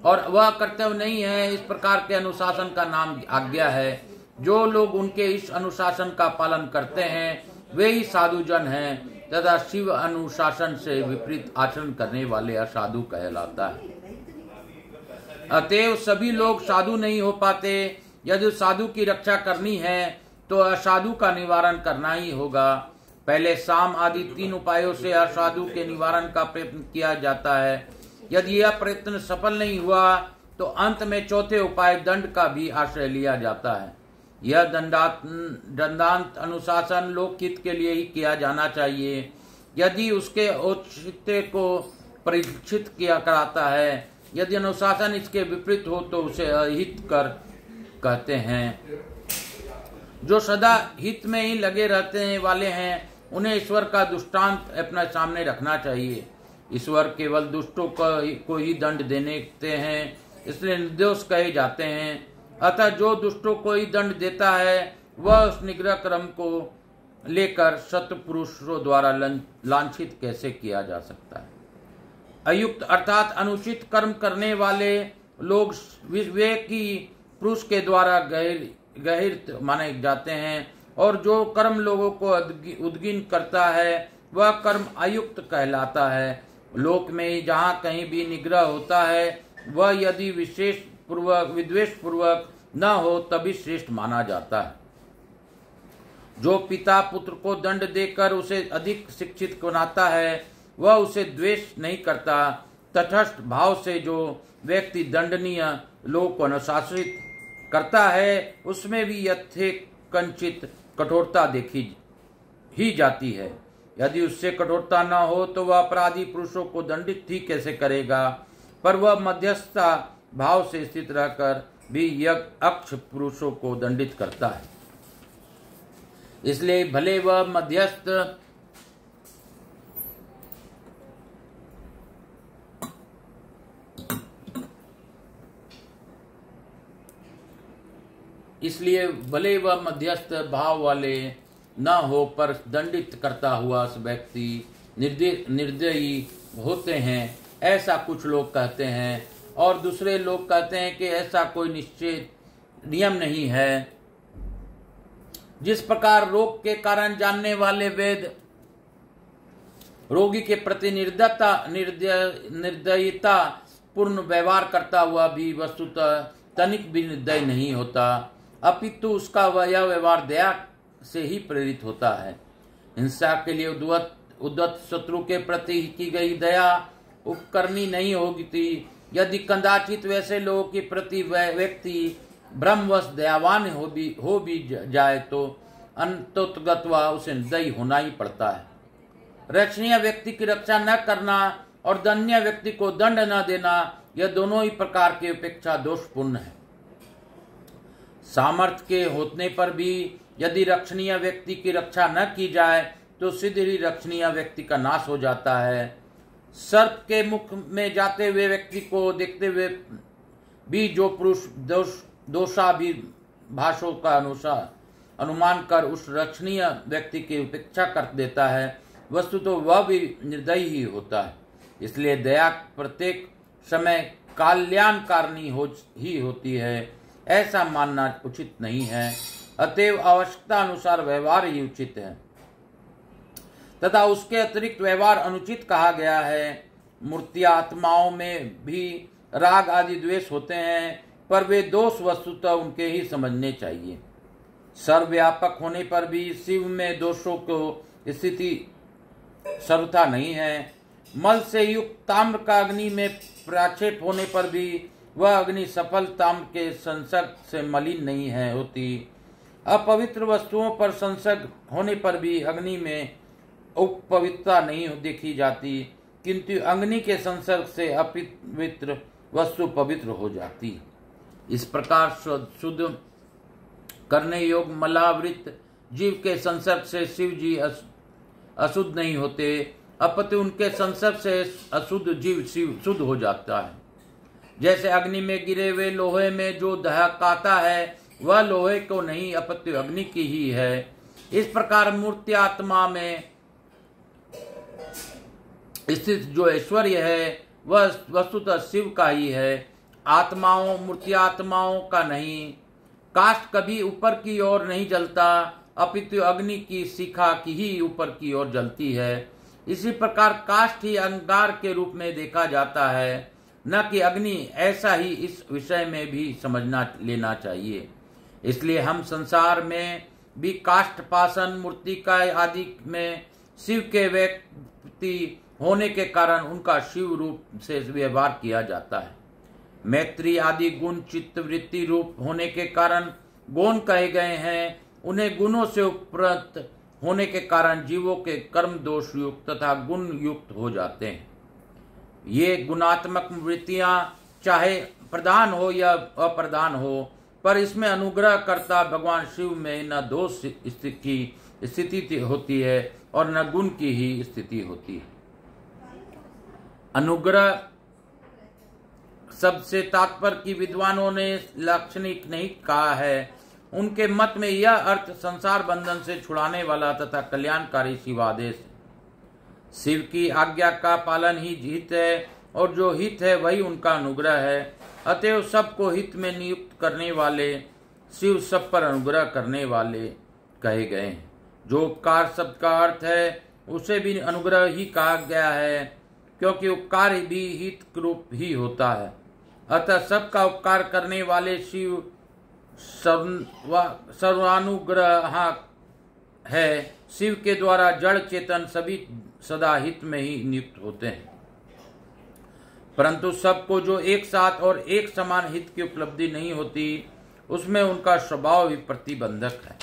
और वह कर्तव्य नहीं है। इस प्रकार के अनुशासन का नाम आज्ञा है। जो लोग उनके इस अनुशासन का पालन करते हैं वे ही साधुजन हैं तथा शिव अनुशासन से विपरीत आचरण करने वाले असाधु कहलाता है। अतएव सभी लोग साधु नहीं हो पाते। यदि साधु की रक्षा करनी है तो असाधु का निवारण करना ही होगा। पहले साम आदि 3 उपायों से असाधु के निवारण का प्रयत्न किया जाता है। यदि यह प्रयत्न सफल नहीं हुआ तो अंत में चौथे उपाय दंड का भी आश्रय लिया जाता है। यह दंडांत अनुशासन लोकहित के लिए ही किया जाना चाहिए। यदि उसके औचित्य को परीक्षित किया कराता है, यदि अनुशासन इसके विपरीत हो तो उसे अहित कर कहते हैं। जो सदा हित में ही लगे रहते वाले हैं उन्हें ईश्वर का दृष्टांत अपने सामने रखना चाहिए। ईश्वर केवल दुष्टों को ही दंड देते हैं, इसलिए निर्दोष कहे जाते हैं। अतः जो दुष्टों को ही दंड देता है वह उस निग्रह क्रम को लेकर सत्पुरुषों द्वारा लांछित कैसे किया जा सकता है। अयुक्त अर्थात अनुचित कर्म करने वाले लोग विवेकी पुरुष के द्वारा गहिर माने जाते हैं और जो कर्म लोगों को उद्गीन करता है वह कर्म अयुक्त कहलाता है। लोक में जहाँ कहीं भी निग्रह होता है वह यदि विद्वेष पूर्वक न हो तभी श्रेष्ठ माना जाता है। जो पिता पुत्र को दंड देकर उसे अधिक शिक्षित बनाता है वह उसे द्वेष नहीं करता। तटस्थ भाव से जो व्यक्ति दंडनीय लोक को अनुशासित करता है उसमें भी यथेकंचित कठोरता देखी ही जाती है। यदि उससे कठोरता न हो तो वह अपराधी पुरुषों को दंडित ही कैसे करेगा, पर वह मध्यस्थता भाव से स्थित रहकर भी अक्ष पुरुषों को दंडित करता है। इसलिए भले वह मध्यस्थ भाव वाले न हो, पर दंडित करता हुआ व्यक्ति निर्दयी होते हैं, ऐसा कुछ लोग कहते हैं। और दूसरे लोग कहते हैं कि ऐसा कोई निश्चित नियम नहीं है। जिस प्रकार रोग के कारण जानने वाले वैद्य रोगी के प्रति निर्दयता पूर्ण व्यवहार करता हुआ भी वस्तुतः तनिक भी निर्दय नहीं होता, अपितु उसका यह व्यवहार दया से ही प्रेरित होता है। हिंसा के लिए उद्धत शत्रु के प्रति की गई दया उपकरणी नहीं होगी। यदि कदाचित वैसे लोगों के प्रति व्यक्ति ब्रह्मवश दयावान हो भी जाए तो अंततोगत्वा उसे निर्दयी होना ही पड़ता है। रक्षणीय व्यक्ति की रक्षा न करना और दंडनीय व्यक्ति को दंड न देना, यह दोनों ही प्रकार के अपेक्षा दोषपूर्ण है। सामर्थ्य के होने पर भी यदि रक्षणीय व्यक्ति की रक्षा न की जाए तो सीधे ही रक्षणीय व्यक्ति का नाश हो जाता है। सर्प के मुख में जाते हुए व्यक्ति को देखते हुए भी जो पुरुष दोषाभिभाषों का अनुमान कर उस रक्षणीय व्यक्ति की उपेक्षा कर देता है, वस्तु तो वह भी निर्दयी ही होता है। इसलिए दया प्रत्येक समय कल्याणकारिणी ही होती है, ऐसा मानना उचित नहीं है। अतएव आवश्यकता अनुसार व्यवहार ही उचित है तथा उसके अतिरिक्त व्यवहार अनुचित कहा गया है। मूर्ति आत्माओं में भी राग आदि द्वेष होते हैं, पर वे दोष वस्तुतः उनके ही समझने चाहिए। सर्वव्यापक होने पर भी शिव में दोषों को स्थिति सर्वथा नहीं है। मल से युक्त ताम्र का अग्नि में प्रक्षेप होने पर भी वह अग्नि सफल ताम्र के संसर्ग से मलिन नहीं है होती। अपवित्र वस्तुओं पर संसर्ग होने पर भी अग्नि में उपवित्रता नहीं देखी जाती, किंतु अग्नि के संसर्ग से अपवित्र वस्तु पवित्र हो जाती। इस प्रकार शुद्ध करने योग्य मलावृत जीव के संसर्ग से शिव जी अशुद्ध नहीं होते, अपितु उनके संसर्ग से अशुद्ध जीव शिव शुद्ध हो जाता है। जैसे अग्नि में गिरे हुए लोहे में जो दहकाता है वह लोहे को नहीं अपितु अग्नि की ही है, इस प्रकार मूर्ति आत्मा में स्थित जो ऐश्वर्य है वह वस्तुतः शिव का ही है, आत्माओं मूर्ति आत्माओं का नहीं। काष्ठ कभी ऊपर की ओर नहीं जलता, अपितु अग्नि की शिखा की ही ऊपर की ओर जलती है। इसी प्रकार काष्ठ ही अंगार के रूप में देखा जाता है, न कि अग्नि। ऐसा ही इस विषय में भी समझना लेना चाहिए। इसलिए हम संसार में भी काष्ठ पाषाण मूर्तिकाय आदि में शिव के व्यक्ति होने के कारण उनका शिव रूप से व्यवहार किया जाता है। मैत्री आदि गुण चित्त वृत्ति रूप होने के कारण गौण कहे गए हैं। उन्हें गुणों से उपरत होने के कारण जीवों के कर्म दोष युक्त तथा गुण युक्त हो जाते हैं। ये गुणात्मक वृत्तियां चाहे प्रधान हो या अप्रधान हो, पर इसमें अनुग्रह करता भगवान शिव में न दोष की स्थिति होती है और न गुण की ही स्थिति होती है। अनुग्रह शब्द से तात्पर्य की विद्वानों ने लाक्षणिक नहीं कहा है। उनके मत में यह अर्थ संसार बंधन से छुड़ाने वाला तथा कल्याणकारी शिवादेश है। शिव की आज्ञा का पालन ही हित है और जो हित है वही उनका अनुग्रह है। अतएव सबको हित में नियुक्त करने वाले शिव सब पर अनुग्रह करने वाले कहे गए हैं। जो उपकार शब्द का अर्थ है उसे भी अनुग्रह ही कहा गया है, क्योंकि उपकार भी हित रूप ही होता है। अतः सबका उपकार करने वाले शिव सर्वानुग्रह है। शिव के द्वारा जड़ चेतन सभी सदा हित में ही नियुक्त होते हैं, परंतु सबको जो एक साथ और एक समान हित की उपलब्धि नहीं होती, उसमें उनका स्वभाव भी प्रतिबंधक है।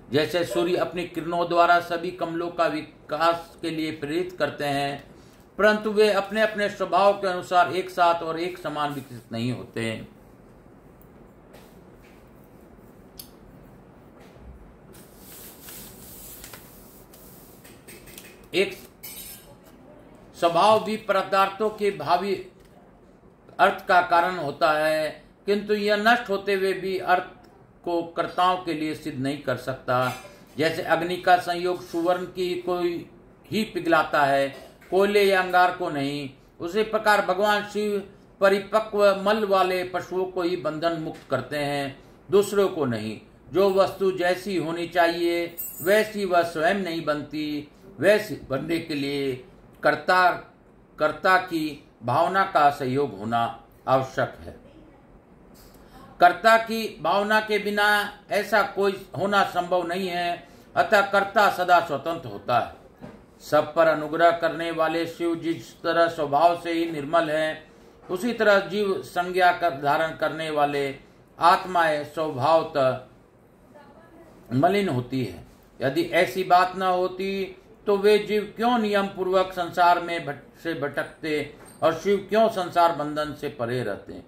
जैसे सूर्य अपनी किरणों द्वारा सभी कमलों का विकास के लिए प्रेरित करते हैं, परंतु वे अपने अपने स्वभाव के अनुसार एक साथ और एक समान विकसित नहीं होते। एक स्वभाव भी पदार्थों के भावी अर्थ का कारण होता है, किंतु यह नष्ट होते हुए भी अर्थ को कर्ताओं के लिए सिद्ध नहीं कर सकता। जैसे अग्नि का संयोग सुवर्ण की कोई ही पिघलाता है, कोयले या अंगार को नहीं, उसी प्रकार भगवान शिव परिपक्व मल वाले पशुओं को ही बंधन मुक्त करते हैं, दूसरों को नहीं। जो वस्तु जैसी होनी चाहिए वैसी वह स्वयं नहीं बनती, वैसी बनने के लिए कर्ता की भावना का सहयोग होना आवश्यक है। कर्ता की भावना के बिना ऐसा कोई होना संभव नहीं है, अतः कर्ता सदा स्वतंत्र होता है। सब पर अनुग्रह करने वाले शिव जिस तरह स्वभाव से ही निर्मल हैं, उसी तरह जीव संज्ञा कर धारण करने वाले आत्माएं स्वभावतः मलिन होती है। यदि ऐसी बात न होती तो वे जीव क्यों नियम पूर्वक संसार में से भटकते और शिव क्यों संसार बंधन से परे रहते।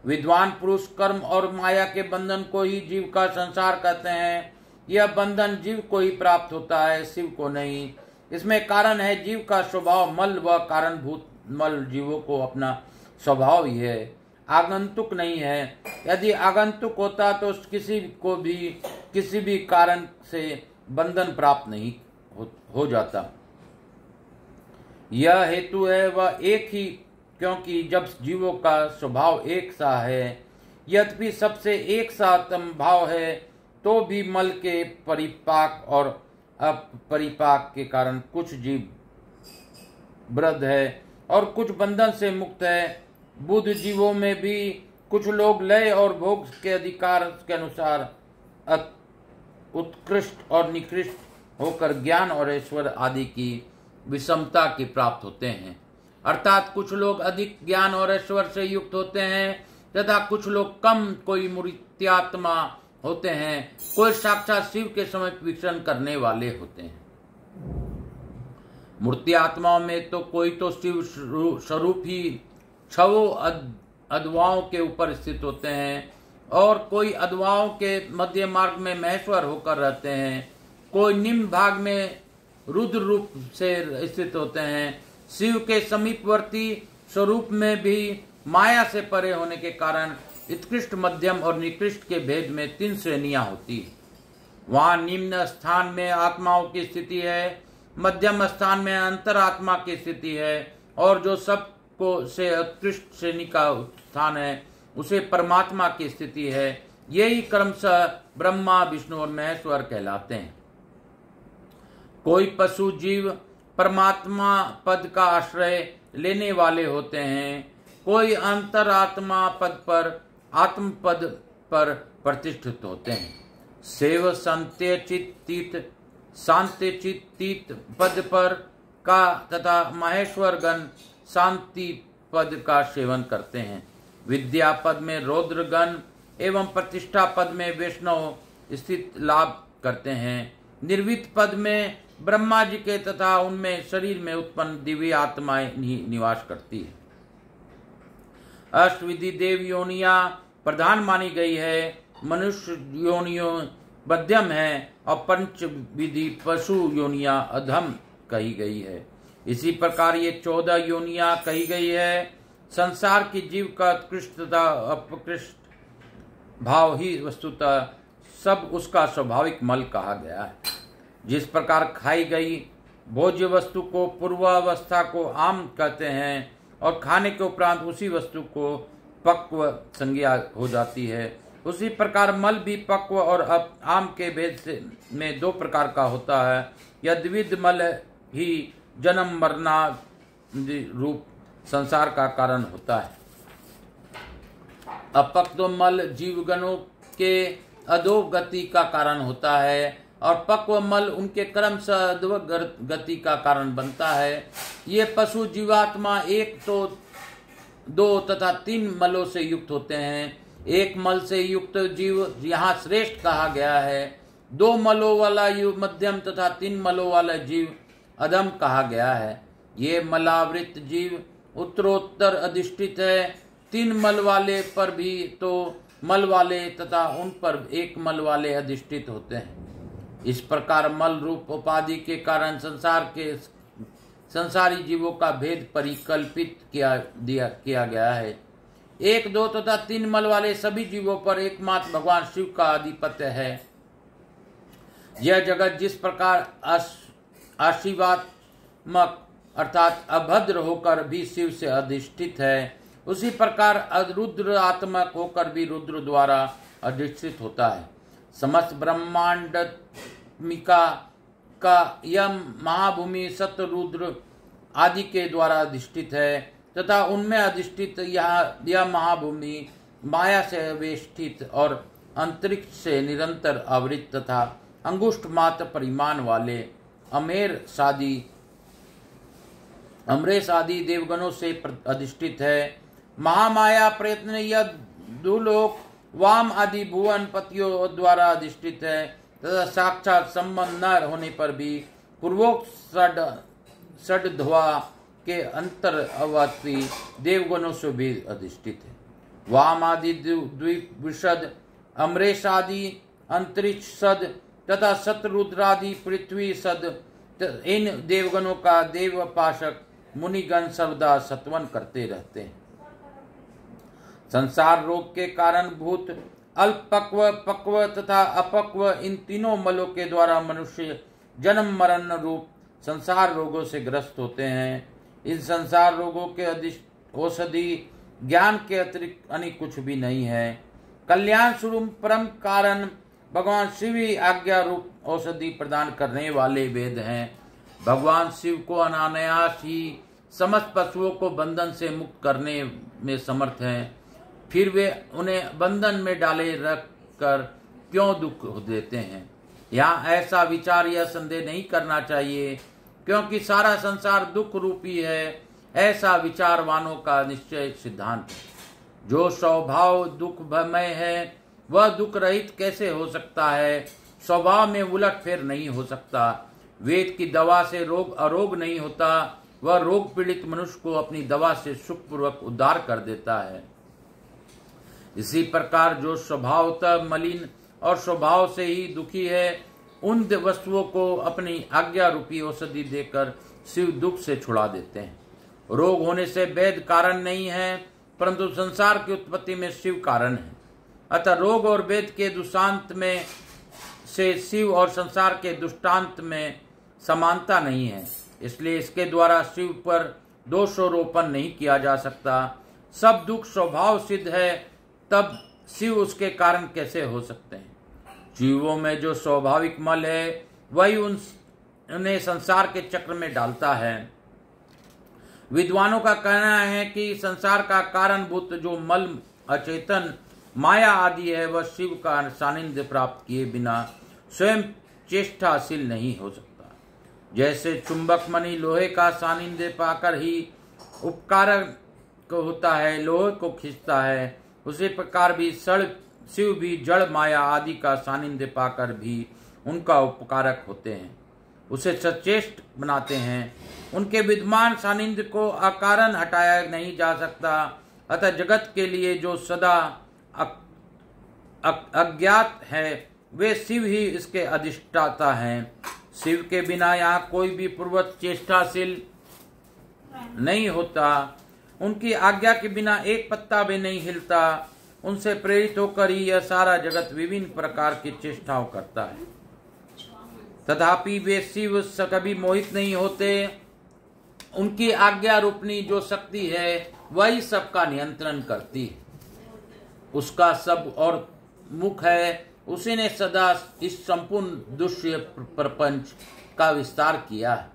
विद्वान पुरुष कर्म और माया के बंधन को ही जीव का संसार कहते हैं। यह बंधन जीव को ही प्राप्त होता है, शिव को नहीं। इसमें कारण है जीव का स्वभाव मल व कारणभूत मल जीवों को अपना स्वभाव ही है, आगंतुक नहीं है। यदि आगंतुक होता तो किसी को भी किसी भी कारण से बंधन प्राप्त नहीं हो जाता। यह हेतु है वह एक ही, क्योंकि जब जीवों का स्वभाव एक सा है, यद्यपि सबसे एक सा भाव है, तो भी मल के परिपाक और अपरिपाक के कारण कुछ जीव वृद्ध है और कुछ बंधन से मुक्त है। बुद्ध जीवों में भी कुछ लोग लय और भोग के अधिकार के अनुसार उत्कृष्ट और निकृष्ट होकर ज्ञान और ऐश्वर्य आदि की विषमता की प्राप्त होते हैं। अर्थात कुछ लोग अधिक ज्ञान और ऐश्वर्य से युक्त होते हैं तथा कुछ लोग कम, कोई मूर्त्यात्मा होते हैं, कोई साक्षात शिव के समय विचरण करने वाले होते हैं। मूर्ति आत्माओं में तो कोई तो शिव स्वरूप ही छवों अधवाओं के ऊपर स्थित होते हैं और कोई अधवाओं के मध्य मार्ग में महेश्वर होकर रहते हैं, कोई निम्न भाग में रुद्र रूप से स्थित होते हैं। शिव के समीपवर्ती स्वरूप में भी माया से परे होने के कारण उत्कृष्ट, मध्यम और निकृष्ट के भेद में 3 श्रेणियां होती है। वहां निम्न स्थान में आत्माओं की स्थिति है, मध्यम स्थान में अंतरात्मा की स्थिति है और जो सबको से उत्कृष्ट श्रेणी का स्थान है उसे परमात्मा की स्थिति है। यही क्रमशः ब्रह्मा, विष्णु और महेश्वर कहलाते हैं। कोई पशु जीव परमात्मा पद का आश्रय लेने वाले होते हैं, कोई अंतरात्मा पद पर आत्म पद पर प्रतिष्ठित होते हैं। सेव शांत्यचित्तीत पद पर का तथा महेश्वर गण शांति पद का सेवन करते हैं। विद्या पद में रौद्र गण एवं प्रतिष्ठा पद में वैष्णव स्थित लाभ करते हैं। निर्वित पद में ब्रह्मा जी के तथा उनमें शरीर में उत्पन्न दिव्य आत्माएं निवास करती है। अष्टविधि देव योनिया प्रधान मानी गई है, मनुष्य योनियों मध्यम है और पंचविधि पशु योनिया अधम कही गई है। इसी प्रकार ये 14 योनिया कही गई है। संसार की जीव का उत्कृष्ट तथा अपकृष्ट भाव ही वस्तुतः सब उसका स्वाभाविक मल कहा गया है। जिस प्रकार खाई गई भोज्य वस्तु को पूर्वावस्था को आम कहते हैं और खाने के उपरांत उसी वस्तु को पक्व संज्ञा हो जाती है, उसी प्रकार मल भी पक्व और आम के भेद से में 2 प्रकार का होता है। यह द्विविध मल ही जन्म मरणादि रूप संसार का कारण होता है। अपक्व मल जीवगणों के अधोगति का कारण होता है और पक्व मल उनके क्रमशः अधोगति का कारण बनता है। ये पशु जीवात्मा 1 तो 2 तथा 3 मलों से युक्त होते हैं। एक मल से युक्त जीव यहाँ श्रेष्ठ कहा गया है। 2 मलों वाला जीव मध्यम तथा 3 मलों वाला जीव अधम कहा गया है। ये मलावृत जीव उत्तरोत्तर अधिष्ठित है। 3 मल वाले पर भी तो मल वाले तथा उन पर 1 मल वाले अधिष्ठित होते हैं। इस प्रकार मल रूप उपाधि के कारण संसारी जीवों का भेद परिकल्पित किया गया है। 1, 2 तथा 3 मल वाले सभी जीवों पर एकमात्र भगवान शिव का आधिपत्य है। यह जगत जिस प्रकार आशीर्वात्मक अर्थात अभद्र होकर भी शिव से अधिष्ठित है, उसी प्रकार रुद्र आत्मक होकर भी रुद्र द्वारा अधिष्ठित होता है। समस्त ब्रह्मांडमिका का यह महाभूमि सत्य रुद्र आदि के द्वारा अधिष्ठित है तथा उनमें अधिष्ठित यह महाभूमि माया से वेष्टित और अंतरिक्ष से निरंतर आवृत तथा अंगुष्ठ मात्र परिमाण वाले अमरेश आदि देवगणों से अधिष्ठित है। महामाया प्रयत्न यह दुलोक वाम आदि भुवन पतियों द्वारा अधिष्ठित है तथा साक्षात संबंध न होने पर भी पूर्वोक्त षड्ध्वा के अंतर्वर्ती देवगणों से भी अधिष्ठित है। वाम आदि द्वीप विशद अमरेश आदि अंतरिक्ष सद तथा सतरुद्रादि पृथ्वी सद इन देवगणों का देवपाशक मुनिगण सर्वदा सत्वन करते रहते हैं। संसार रोग के कारण भूत अल्पक्व पक्व तथा अपक्व इन तीनों मलों के द्वारा मनुष्य जन्म मरण रूप संसार रोगों से ग्रस्त होते हैं। इन संसार रोगों के औषधि ज्ञान के अतिरिक्त अन्य कुछ भी नहीं है। कल्याण स्वरूप परम कारण भगवान शिव ही आज्ञा रूप औषधि प्रदान करने वाले वेद हैं। भगवान शिव को अनायास ही समस्त पशुओं को बंधन से मुक्त करने में समर्थ हैं। फिर वे उन्हें बंधन में डाले रख कर क्यों दुख देते हैं? यहाँ ऐसा विचार या संदेह नहीं करना चाहिए, क्योंकि सारा संसार दुख रूपी है। ऐसा विचारवानों का निश्चय सिद्धांत है। जो स्वभाव दुख भयमय है वह दुख रहित कैसे हो सकता है? स्वभाव में उलट फेर नहीं हो सकता। वेद की दवा से रोग अरोग नहीं होता। वह रोग पीड़ित मनुष्य को अपनी दवा से सुखपूर्वक उद्धार कर देता है। इसी प्रकार जो स्वभावतः मलिन और स्वभाव से ही दुखी है, उन वस्तुओं को अपनी आज्ञा रूपी औषधि देकर शिव दुख से छुड़ा देते हैं। रोग होने से वेद कारण नहीं है, परंतु संसार की उत्पत्ति में शिव कारण है। अतः रोग और वेद के दुष्टांत में से शिव और संसार के दुष्टांत में समानता नहीं है, इसलिए इसके द्वारा शिव पर दोषारोपण नहीं किया जा सकता। सब दुख स्वभाव सिद्ध है, तब शिव उसके कारण कैसे हो सकते हैं? जीवों में जो स्वाभाविक मल है वही उन्हें संसार के चक्र में डालता है। विद्वानों का कहना है कि संसार का कारणभूत जो मल अचेतन माया आदि है, वह शिव का सानिध्य प्राप्त किए बिना स्वयं चेष्टाशील नहीं हो सकता। जैसे चुंबक मणि लोहे का सानिध्य पाकर ही उपकारक होता है, लोहे को खींचता है, उसी प्रकार भी शिव भी जड़ माया आदि का सानिध्य पाकर भी उनका उपकारक होते हैं, उसे सचेष्ट बनाते हैं। उनके विद्यमान सानिध्य को अकारण हटाया नहीं जा सकता। अतः जगत के लिए जो सदा अज्ञात है, वे शिव ही इसके अधिष्ठाता हैं। शिव के बिना यहाँ कोई भी पूर्वत चेष्टाशील नहीं होता। उनकी आज्ञा के बिना एक पत्ता भी नहीं हिलता। उनसे प्रेरित होकर ही यह सारा जगत विभिन्न प्रकार की चेष्टाओं करता है। तथापि वे शिव से कभी मोहित नहीं होते। उनकी आज्ञा रूपनी जो शक्ति है वही सबका नियंत्रण करती है। उसका सब और मुख है, उसी ने सदा इस संपूर्ण दृश्य प्रपंच का विस्तार किया है।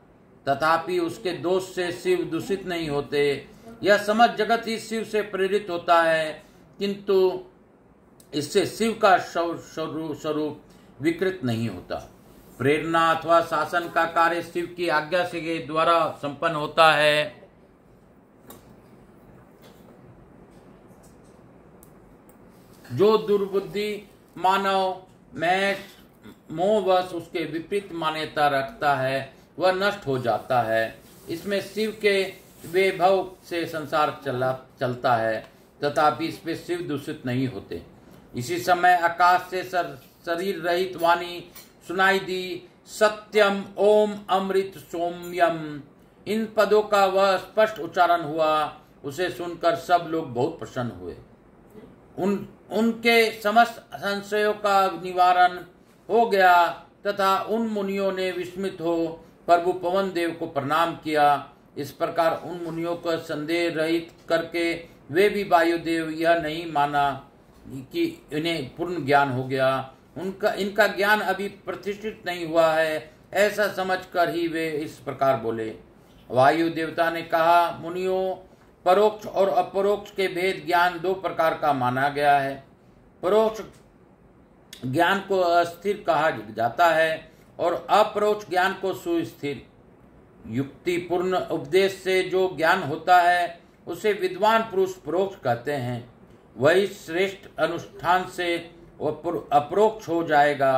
तथापि उसके दोष से शिव दूषित नहीं होते। यह समझ जगत ही शिव से प्रेरित होता है, किंतु इससे शिव का स्वरूप विकृत नहीं होता। प्रेरणा अथवा शासन का कार्य शिव की आज्ञा से द्वारा संपन्न होता है। जो दुर्बुद्धि मानव मोहवश उसके विपरीत मान्यता रखता है वह नष्ट हो जाता है। इसमें शिव के वैभव से संसार चलता है, तथापि इस पे शिव दूषित नहीं होते। इसी समय आकाश से शरीर रहित वाणी सुनाई दी, सत्यम ओम अमृत सोम्यम। इन पदों का वह स्पष्ट उच्चारण हुआ। उसे सुनकर सब लोग बहुत प्रसन्न हुए। उनके समस्त संशयों का निवारण हो गया तथा उन मुनियों ने विस्मित हो प्रभु पवन देव को प्रणाम किया। इस प्रकार उन मुनियों को संदेह रहित करके वे भी वायुदेव यह नहीं माना कि इन्हें पूर्ण ज्ञान हो गया, इनका ज्ञान अभी प्रतिष्ठित नहीं हुआ है, ऐसा समझकर ही वे इस प्रकार बोले। वायु देवता ने कहा, मुनियों, परोक्ष और अपरोक्ष के भेद ज्ञान दो प्रकार का माना गया है। परोक्ष ज्ञान को अस्थिर कहा जाता है और अपरोक्ष ज्ञान को सुस्थिर। युक्तिपूर्ण उपदेश से जो ज्ञान होता है उसे विद्वान पुरुष परोक्ष कहते हैं। वही श्रेष्ठ अनुष्ठान से अपरोक्ष हो जाएगा।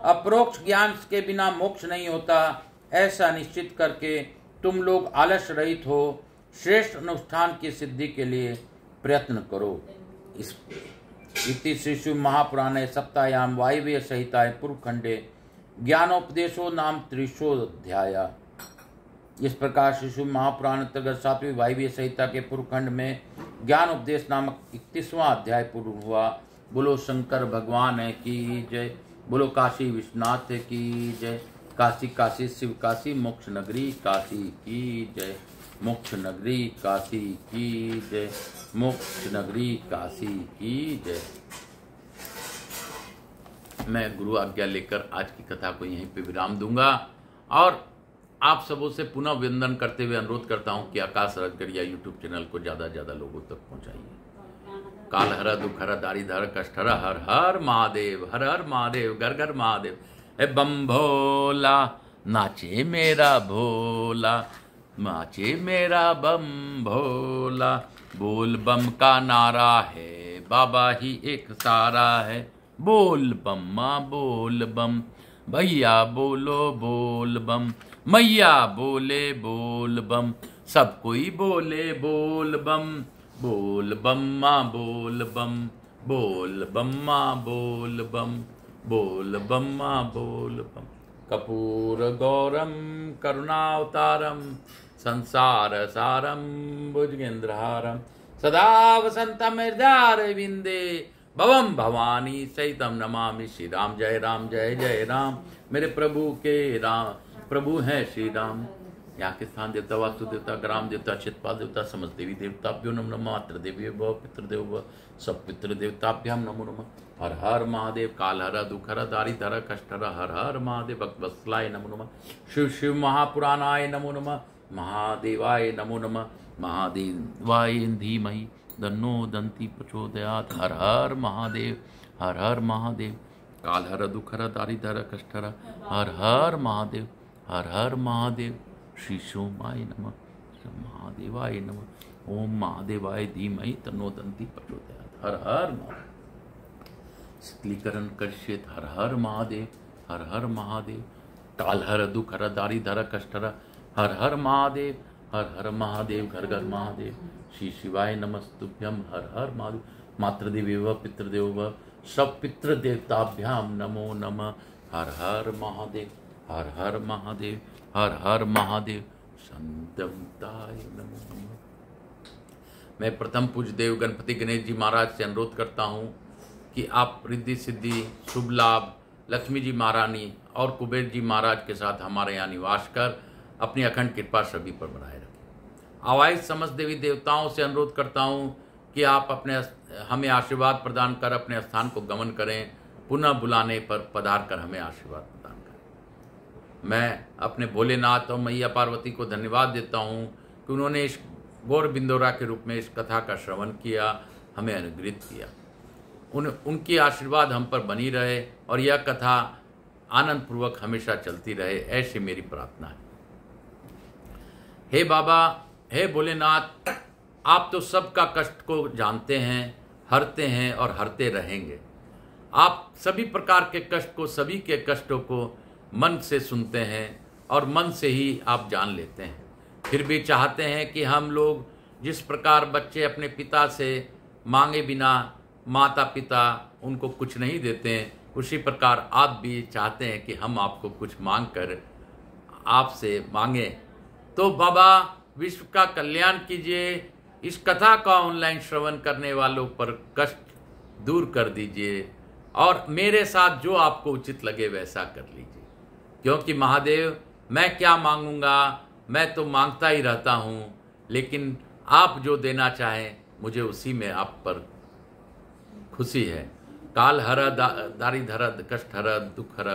अपरोक्ष ज्ञान के बिना मोक्ष नहीं होता, ऐसा निश्चित करके तुम लोग आलस रहित हो श्रेष्ठ अनुष्ठान की सिद्धि के लिए प्रयत्न करो। इति श्री शिव महापुराणे सप्तायाम वायव्य संहिताय पूर्व खंडे ज्ञानोपदेशो नाम 30 इस प्रकार श्री शिव महापुराण अंतर्गत 7वीं वायव्य संहिता के पूर्व खंड में ज्ञान उपदेश नामक 31वां अध्याय पूर्व हुआ। बोलो शंकर भगवान की जय, बोलो काशी विश्वनाथ की जय। काशी काशी शिव काशी मोक्ष नगरी काशी की जय, मोक्ष नगरी काशी की जय, मोक्ष नगरी काशी की जय। मैं गुरु आज्ञा लेकर आज की कथा को यहीं पे विराम दूंगा और आप सबों से पुनः वंदन करते हुए अनुरोध करता हूं कि आकाश रजगढ़िया यूट्यूब चैनल को ज्यादा ज्यादा लोगों तक पहुंचाइए। काल हर दुख हर दारिद्र कष्ट हर हर हर महादेव, हर हर महादेव, घर घर महादेव। ए बम भोला नाचे मेरा भोला, नाचे मेरा बम भोला। बोल बम का नारा है, बाबा ही एक सारा है। बोल बम माँ बोल बम, भैया बोलो बोल बम, मैया बोले बोल बम, सब कोई बोले बोल बम। बोल बम माँ बोल बम, बोल बम माँ बोल बम, बोल बम माँ बोल बम। कपूर गौरम करुणावतारम संसार सारम भुजगेंद्रहारम सदा वसंतम हृदय विंदे भवम भवानी सहितम नमामि श्री राम। जय राम जय जय राम। मेरे प्रभु के राम प्रभु हैं श्री राम। यहाँ के स्थान देवता, वास्तु देवता, ग्राम देवता, क्षेत्रपाल देवता, समस्त देवी देवताभ्यो नमो नमः। मातृ देवी भव, पितृदेव भव, सब पितृ देवताभ्याम नमो नमः। हर हर महादेव। काल हर दुख हर दारिद्र हर कष्ट हर हर हर महादेव। भक्तवत्सलाय नमो नमः। शिव शिव महापुराणाय नमो नमः। महादेवाय नमो नमः। महादेवाय धीमहि तन्नो दन्ति प्रचोदयात्। हर हर महादेव, हर हर महादेव। काल हर दुख हर दारिद्र हर कष्ट हर हर हर महादेव, हर हर महादेव। श्री सोमाय नमः, महादेवाय नमः। ओम महादेवाय धीमहि तन्नो दन्ति प्रचोदयात्। हर हर महादेव। शीतलीकरण करिष्येत्। हर हर महादेव, हर हर महादेव। काल हर दुख हर दारिद्र हर कष्ट हर हर महादेव, हर हर महादेव। घर घर महादेव। श्री शिवाय नमस्तुभ्यम। हर हर महादेव। मातृदेवी व पितृदेव व सब पितृ देवताभ्याम नमो नमः। हर हर महादेव, हर हर महादेव, हर हर महादेव। संतमताय नमो नमः। मैं प्रथम पूज्य देव गणपति गणेश जी महाराज से अनुरोध करता हूँ कि आप रिद्धि सिद्धि शुभ लाभ लक्ष्मी जी महारानी और कुबेर जी महाराज के साथ हमारे यहाँ निवास कर अपनी अखंड कृपा सभी पर बनाए रखें। आवाज समस्त देवी देवताओं से अनुरोध करता हूँ कि आप हमें आशीर्वाद प्रदान कर अपने स्थान को गमन करें। पुनः बुलाने पर पधार कर हमें आशीर्वाद प्रदान करें। मैं अपने भोलेनाथ और मैया पार्वती को धन्यवाद देता हूँ कि उन्होंने इस गौर बिंदोरा के रूप में इस कथा का श्रवण किया, हमें अनुग्रहित किया। उनकी आशीर्वाद हम पर बनी रहे और यह कथा आनंद पूर्वक हमेशा चलती रहे, ऐसी मेरी प्रार्थना है। हे बाबा, हे भोलेनाथ, आप तो सबका कष्ट को जानते हैं, हरते हैं और हरते रहेंगे। आप सभी प्रकार के कष्ट को, सभी के कष्टों को मन से सुनते हैं और मन से ही आप जान लेते हैं। फिर भी चाहते हैं कि हम लोग जिस प्रकार बच्चे अपने पिता से मांगे बिना माता पिता उनको कुछ नहीं देते हैं, उसी प्रकार आप भी चाहते हैं कि हम आपको कुछ मांग कर आपसे मांगे। तो बाबा विश्व का कल्याण कीजिए, इस कथा का ऑनलाइन श्रवण करने वालों पर कष्ट दूर कर दीजिए और मेरे साथ जो आपको उचित लगे वैसा कर लीजिए। क्योंकि महादेव मैं क्या मांगूंगा, मैं तो मांगता ही रहता हूँ, लेकिन आप जो देना चाहें मुझे उसी में आप पर खुशी है। काल हर दारिधर कष्ट हर दुख हर,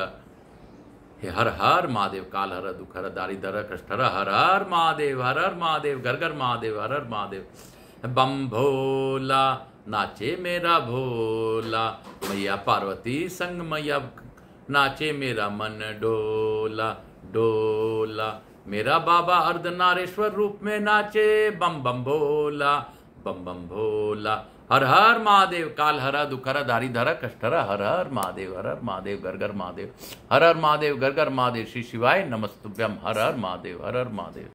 हे हर हर महादेव। काल हर दुख हर दारिधर कष्ट हर, हर हर महादेव, हर हर महादेव, घर घर महादेव, हर हर महादेव। बम भोला नाचे मेरा भोला, मैया पार्वती संग मैया नाचे मेरा मन डोला डोला। मेरा बाबा अर्धनारेश्वर रूप में नाचे बम बम भोला, बम बम भोला। हर हर महादेव। काल हर दुख हर दारिधर कष्ट हर, हर हर महादेव, हर हर महादेव, घर घर महादेव, हर हर महादेव, घर घर महादेव। श्री शिवाय नमस्तुभ्यम। हर हर महादेव, हर हर महादेव।